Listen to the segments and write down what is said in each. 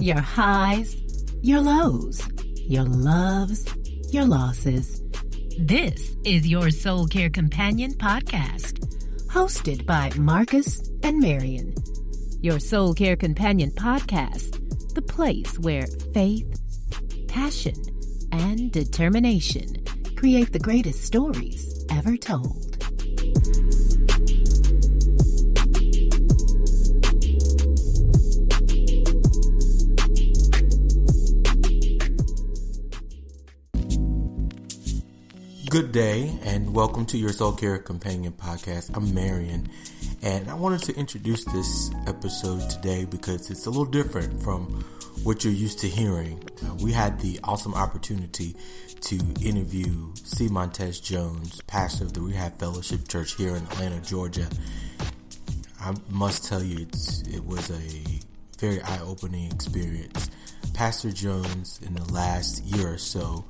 Your highs, your lows, your loves, your losses. This is your Soul Care Companion podcast, hosted by Marcus and Marion. Your Soul Care Companion podcast, the place where faith, passion, and determination create the greatest stories ever told. Good day and welcome to your Soul Care Companion podcast. I'm Marion and I wanted to introduce this episode today because it's a little different from what you're used to hearing. We had the awesome opportunity to interview Montez Jones, pastor of the Rehab Fellowship Church here in Atlanta, Georgia. I must tell you, it was a very eye-opening experience. Pastor Jones, in the last year or so,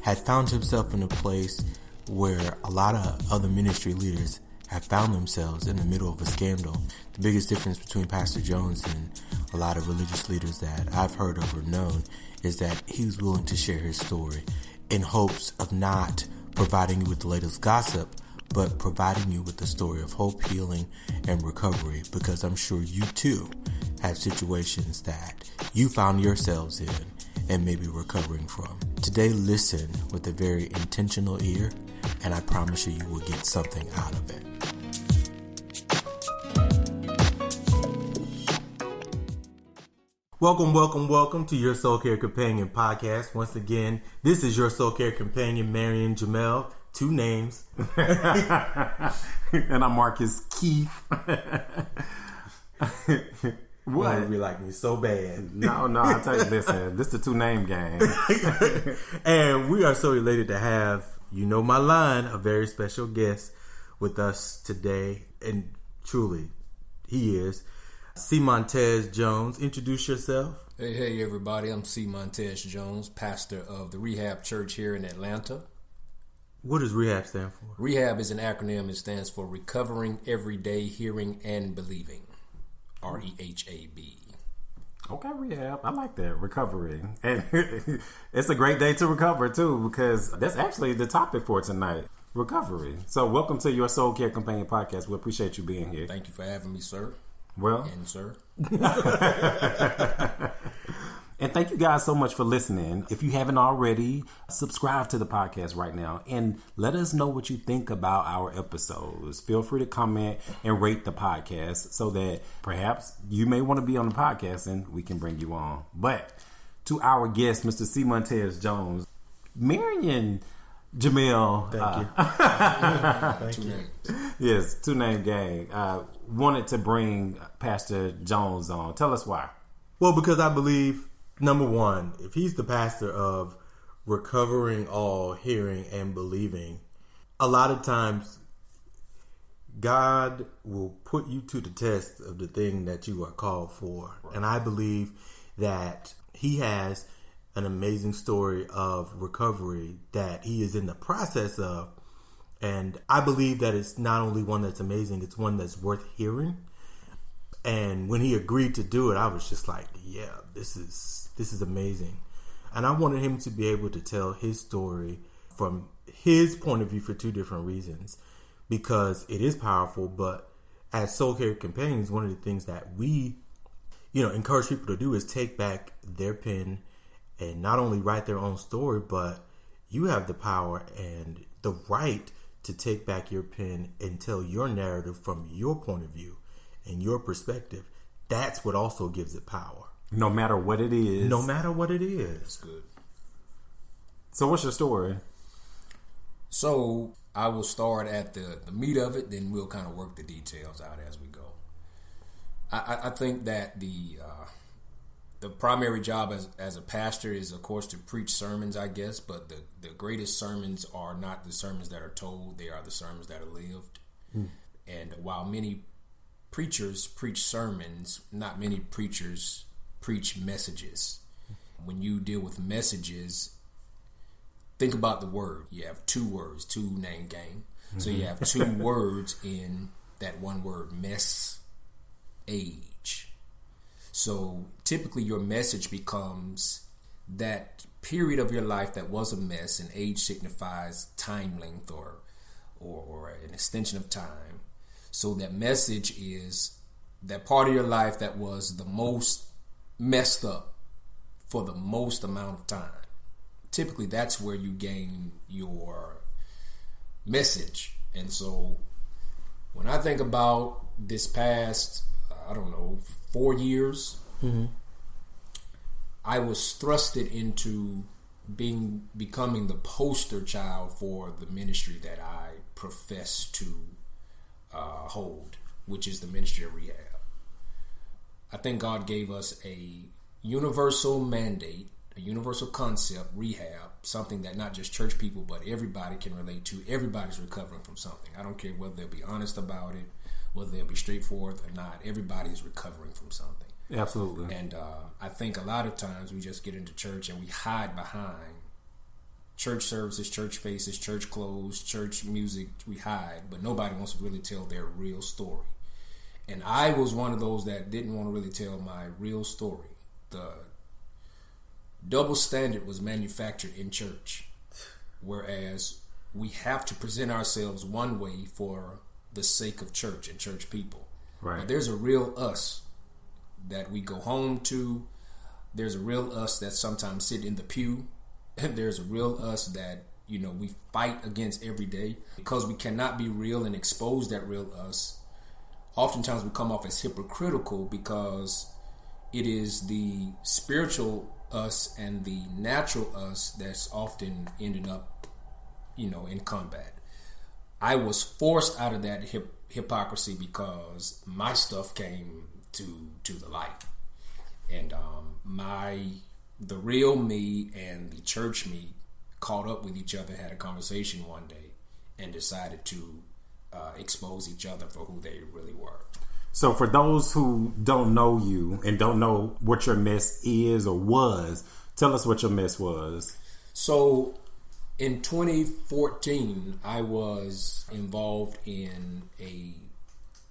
had found himself in a place where a lot of other ministry leaders have found themselves in the middle of a scandal. The biggest difference between Pastor Jones and a lot of religious leaders that I've heard of or known is that he was willing to share his story in hopes of not providing you with the latest gossip, but providing you with the story of hope, healing, and recovery, because I'm sure you too have situations that you found yourselves in and maybe recovering from. Today, listen with a very intentional ear, and I promise you will get something out of it. Welcome to your Soul Care Companion podcast. Once again, this is your Soul Care Companion, Marion Jamel, two names. And I'm Marcus Keith. What? You like me so bad. No, I tell you, listen, this is the two-name game. And we are so elated to have, you know my line, a very special guest with us today. And truly, he is Montez Jones. Introduce yourself. Hey, everybody. I'm Montez Jones, pastor of the Rehab Church here in Atlanta. What does REHAB stand for? REHAB is an acronym. It stands for Recovering Everyday Hearing and Believing. REHAB. Okay, rehab. I like that. Recovery. And it's a great day to recover, too, because that's actually the topic for tonight. Recovery. So welcome to your Soul Care Companion podcast. We appreciate you being here. Thank you for having me, sir. Well. And sir. And thank you guys so much for listening. If you haven't already, subscribe to the podcast right now and let us know what you think about our episodes. Feel free to comment and rate the podcast so that perhaps you may want to be on the podcast and we can bring you on. But to our guest, Mr. Montez Jones, Marion Jamel. Thank you. Yes, two-name gang. Wanted to bring Pastor Jones on. Tell us why. Well, because I believe, number one, if he's the pastor of recovering all, hearing, and believing, a lot of times God will put you to the test of the thing that you are called for. And I believe that he has an amazing story of recovery that he is in the process of. And I believe that it's not only one that's amazing, it's one that's worth hearing. And when he agreed to do it, I was just like, yeah, this is amazing. And I wanted him to be able to tell his story from his point of view for two different reasons. Because it is powerful, but as Soul Care Companions, one of the things that we, encourage people to do is take back their pen and not only write their own story, but you have the power and the right to take back your pen and tell your narrative from your point of view and your perspective. That's what also gives it power. No matter what it is. No matter what it is. That's good. So what's your story? So I will start at the meat of it, then we'll kind of work the details out as we go. I think that the primary job as a pastor is, of course, to preach sermons, I guess, but the greatest sermons are not the sermons that are told, they are the sermons that are lived. And while many preachers preach sermons, not many preachers preach messages. When you deal with messages, think about the word. You have two words, two name gang. So you have two words in that one word, mess, age. So typically your message becomes that period of your life that was a mess, and age signifies time length or an extension of time. So that message is that part of your life that was the most messed up for the most amount of time. Typically that's where you gain your message. And so when I think about this past, 4 years, I was thrusted into becoming the poster child for the ministry that I profess to hold, which is the ministry of rehab. I think God gave us a universal mandate, a universal concept, rehab, something that not just church people, but everybody can relate to. Everybody's recovering from something. I don't care whether they'll be honest about it, whether they'll be straightforward or not. Everybody's recovering from something. Absolutely. And I think a lot of times we just get into church and we hide behind church services, church faces, church clothes, church music. We hide, but nobody wants to really tell their real story. And I was one of those that didn't want to really tell my real story. The double standard was manufactured in church, whereas we have to present ourselves one way for the sake of church and church people. Right. But there's a real us that we go home to. There's a real us that sometimes sit in the pew. And there's a real us that, we fight against every day. Because we cannot be real and expose that real us, oftentimes we come off as hypocritical, because it is the spiritual us and the natural us that's often ended up, in combat. I was forced out of that hypocrisy because my stuff came to the light, and the real me and the church me caught up with each other, had a conversation one day, and decided to expose each other for who they really were. So for those who don't know you and don't know what your mess is or was, tell us what your mess was. So in 2014, I was involved in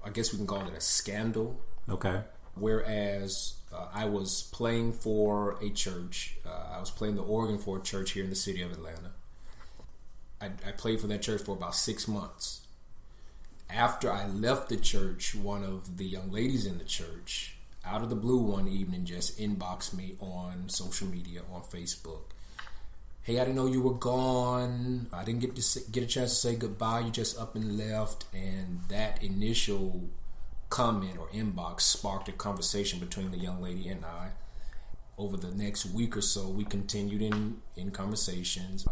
I guess we can call it a scandal. Okay. Whereas I was playing for a church. I was playing the organ for a church here in the city of Atlanta. I played for that church for about 6 months. After I left the church, one of the young ladies in the church, out of the blue one evening, just inboxed me on social media, on Facebook. Hey, I didn't know you were gone. I didn't get a chance to say goodbye. You just up and left. And that initial comment or inbox sparked a conversation between the young lady and I. Over the next week or so, we continued in conversations,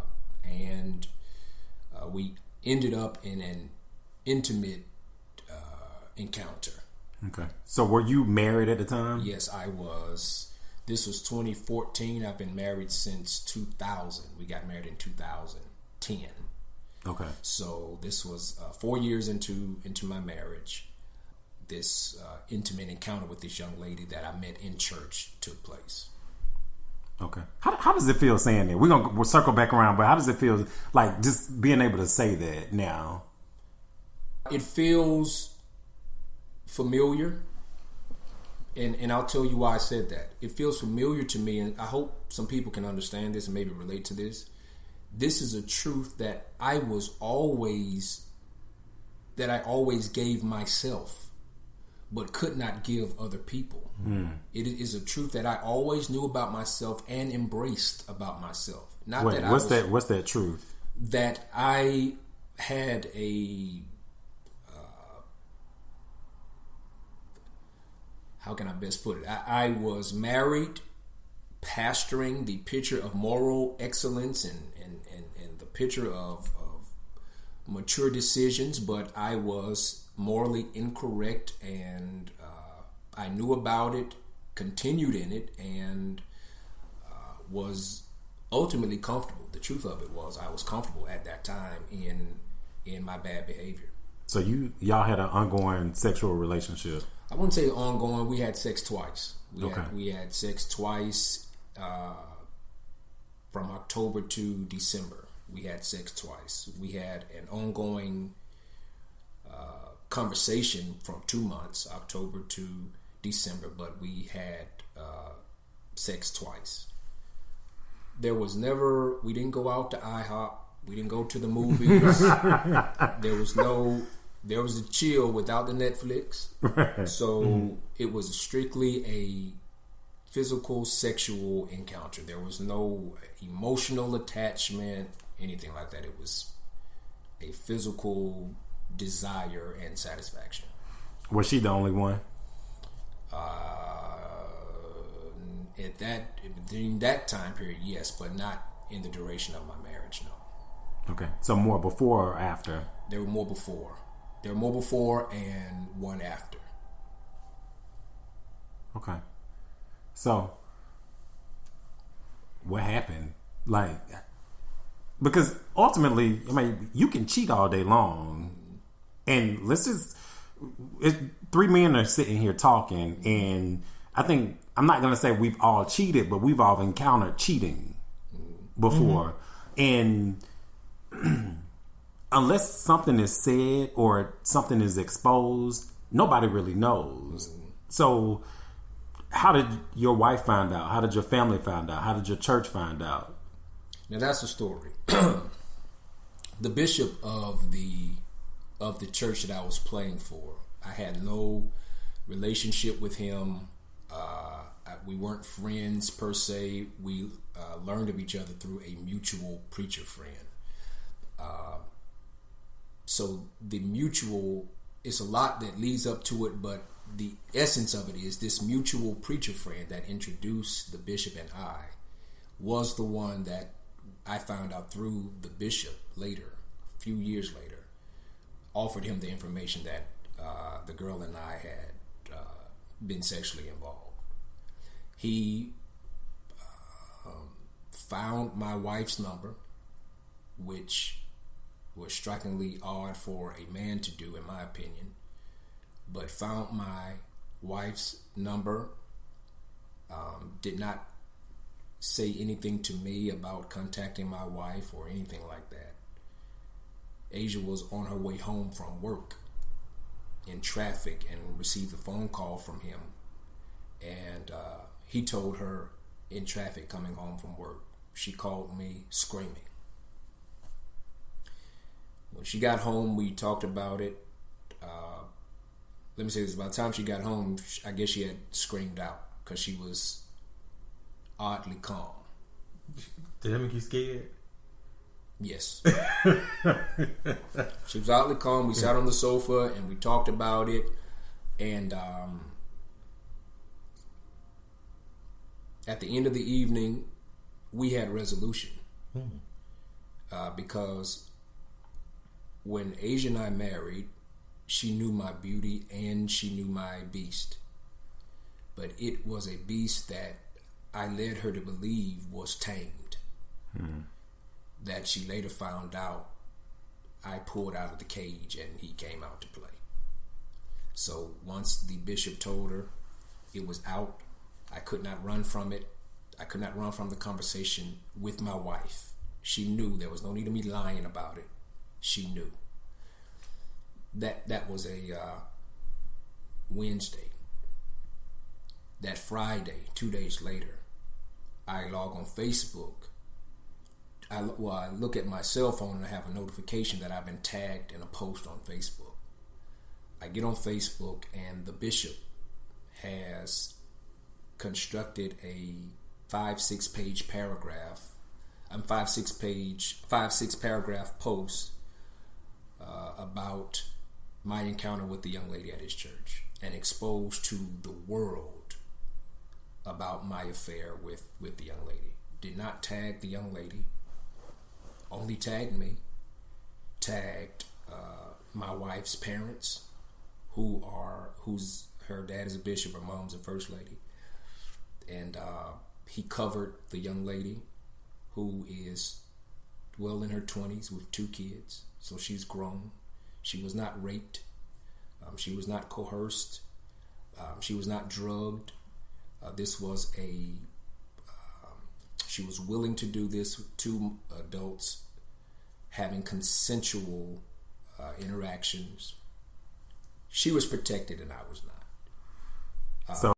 and we ended up in an intimate encounter. Okay. So were you married at the time? Yes, I was. This was 2014. I've been married since 2000. We got married in 2010. Okay. So this was 4 years into my marriage. This intimate encounter with this young lady that I met in church took place. Okay. How does it feel saying that? We'll circle back around, but how does it feel like just being able to say that now? It feels familiar, and I'll tell you why I said that. It feels familiar to me, and I hope some people can understand this and maybe relate to this. This is a truth that I always gave myself, but could not give other people. It is a truth that I always knew about myself and embraced about myself. What's that truth? That I had a how can I best put it? I was married, pastoring the picture of moral excellence and the picture of mature decisions, but I was morally incorrect, and I knew about it, continued in it, and was ultimately comfortable. The truth of it was I was comfortable at that time in my bad behavior. So y'all had an ongoing sexual relationship? I wouldn't say ongoing. We had sex twice. Okay. We had sex twice from October to December. We had sex twice. We had an ongoing conversation from 2 months, October to December, but we had sex twice. There was never, we didn't go out to IHOP. We didn't go to the movies. There was a chill without the Netflix. So it was strictly a physical, sexual encounter. There was no emotional attachment, anything like that. It was a physical desire and satisfaction. Was she the only one? During that time period, yes, but not in the duration of my marriage, no. Okay, so more before or after? There were more before. There were more before and one after. Okay. So, what happened? Like, because ultimately, I mean, you can cheat all day long, and three men are sitting here talking, and I think, I'm not going to say we've all cheated, but we've all encountered cheating before. And unless something is said or something is exposed, nobody really knows. So how did your wife find out? How did your family find out? How did your church find out? Now that's the story. The bishop of the church that I was playing for, I had no relationship with him. We weren't friends per se. We learned of each other through a mutual preacher friend. So the mutual, it's a lot that leads up to it, but the essence of it is this mutual preacher friend that introduced the bishop and I was the one that I found out through the bishop later, a few years later, offered him the information that the girl and I had been sexually involved. He found my wife's number, which was strikingly odd for a man to do, in my opinion, but found my wife's number, did not say anything to me about contacting my wife or anything like that. Asia was on her way home from work in traffic and received a phone call from him, and he told her in traffic coming home from work. She called me screaming. When she got home, we talked about it. Let me say this, by the time she got home, I guess she had screamed out because she was oddly calm. Did that make you scared? Yes. She was oddly calm. We sat on the sofa and we talked about it. And at the end of the evening, we had resolution. Because when Asia and I married, she knew my beauty and she knew my beast. But it was a beast that I led her to believe was tamed. That she later found out I pulled out of the cage and he came out to play. So once the bishop told her it was out, I could not run from it. I could not run from the conversation with my wife. She knew. There was no need of me lying about it. She knew. That was a Wednesday. That Friday, 2 days later, I log on Facebook. I look at my cell phone and I have a notification that I've been tagged in a post on Facebook. I get on Facebook and the bishop has constructed a 5-6 paragraph post about my encounter with the young lady at his church and exposed to the world about my affair with the young lady. Did not tag the young lady, only tagged me, tagged my wife's parents, who's her dad is a bishop, her mom's a first lady, and he covered the young lady, who is well in her 20s with 2 kids, so she's grown. She was not raped. She was not coerced. She was not drugged. This was she was willing to do this with 2 adults having consensual interactions. She was protected and I was So